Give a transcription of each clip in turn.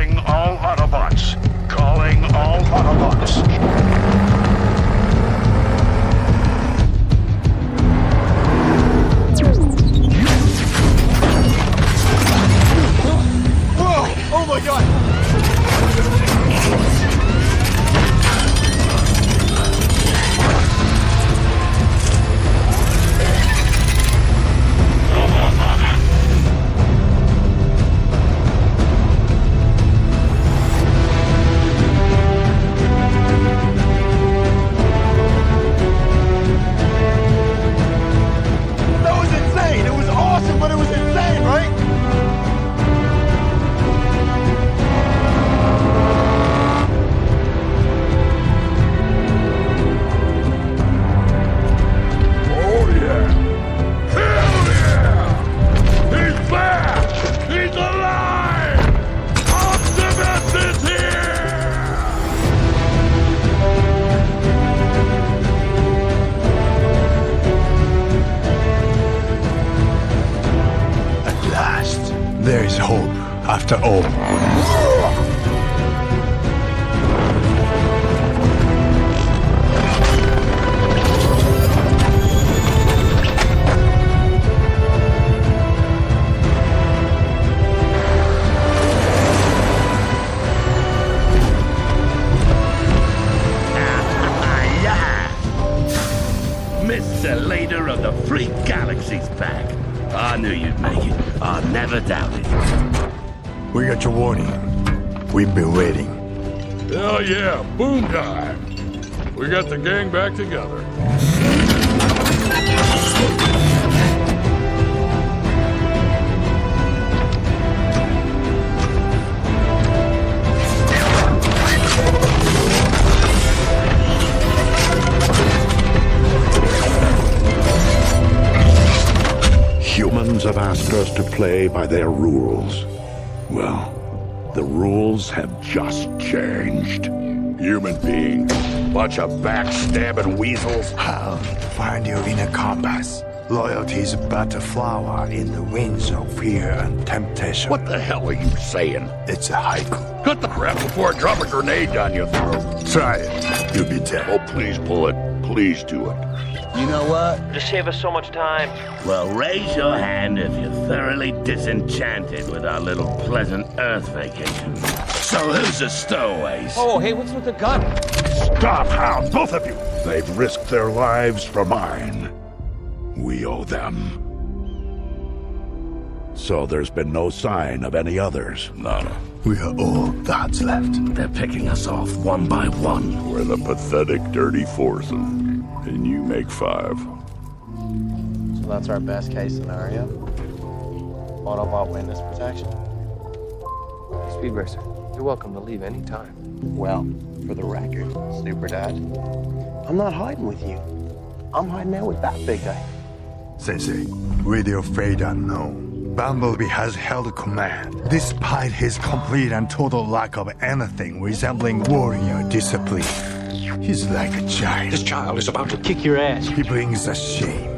Calling all Autobots. Calling all Autobots. Whoa! Oh my god! There is hope after all. Mr. Leader of the Free Galaxy's back. I knew you'd make it. I never doubted. We got your warning. We've been waiting. Hell yeah, boom time. We got the gang back together. Humans have asked us to play by their rules. Well, the rules have just changed. Human beings, bunch of backstabbing weasels. I'll find your inner compass. Loyalty is but a flower in the winds of fear and temptation. What the hell are you saying? It's a haiku. Cut the crap before I drop a grenade down your throat. Try it. You'll be dead. Oh, please pull it. Please do it. You know what? Just save us so much time. Well, raise your hand if you're thoroughly disenchanted with our little pleasant Earth vacation. So who's the stowaways? Oh, hey, what's with the gun? Stop, hound, both of you! They've risked their lives for mine. We owe them. So there's been no sign of any others? Nada. We are all that's left. They're picking us off one by one. We're the pathetic, dirty foursome. And you make five. So that's our best case scenario? Autobot witness protection? Speed Racer, you're welcome to leave any time. Well, for the record, Super Dad, I'm not hiding with you. I'm hiding out with that big guy. Sensei, with your fate unknown, Bumblebee has held command, despite his complete and total lack of anything resembling warrior discipline. He's like a giant. This child is about to Kick your ass. He brings us shame.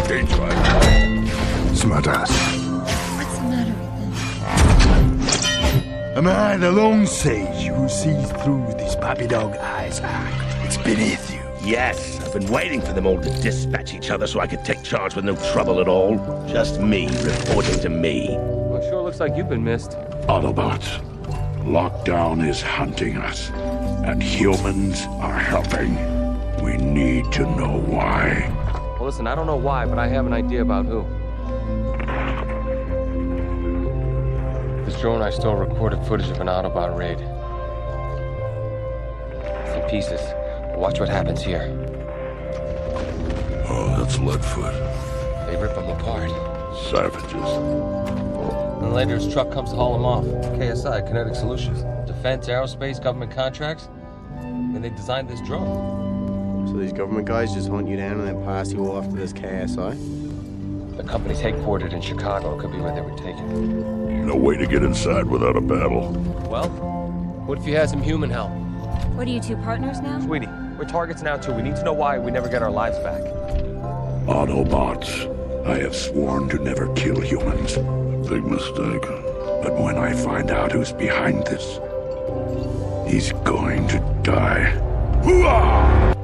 Stage right. Smartass. What's the matter with them? Am I the lone sage who sees through these puppy dog eyes act? It's beneath you. Yes, I've been waiting for them all to dispatch each other so I could take charge with no trouble at all. Just me reporting to me. Well, sure looks like you've been missed. Autobots, Lockdown is hunting us, and humans are helping. We need to know why. Well, listen, I don't know why, but I have an idea about who. This drone I stole recorded footage of an Autobot raid. It's in pieces. Watch what happens here. Oh, that's Leadfoot. They rip them apart. Savages. And later his truck comes to haul him off. KSI, Kinetic Solutions. Defense, aerospace, government contracts. And they designed this drone. So these government guys just hunt you down and then pass you off to this KSI? The company's headquartered in Chicago. It could be where they were taken. No way to get inside without a battle. Well, what if you had some human help? What are you two partners now? Sweetie, we're targets now too. We need to know why we never get our lives back. Autobots, I have sworn to never kill humans. Big mistake. But when I find out who's behind this, he's going to die. Hooah!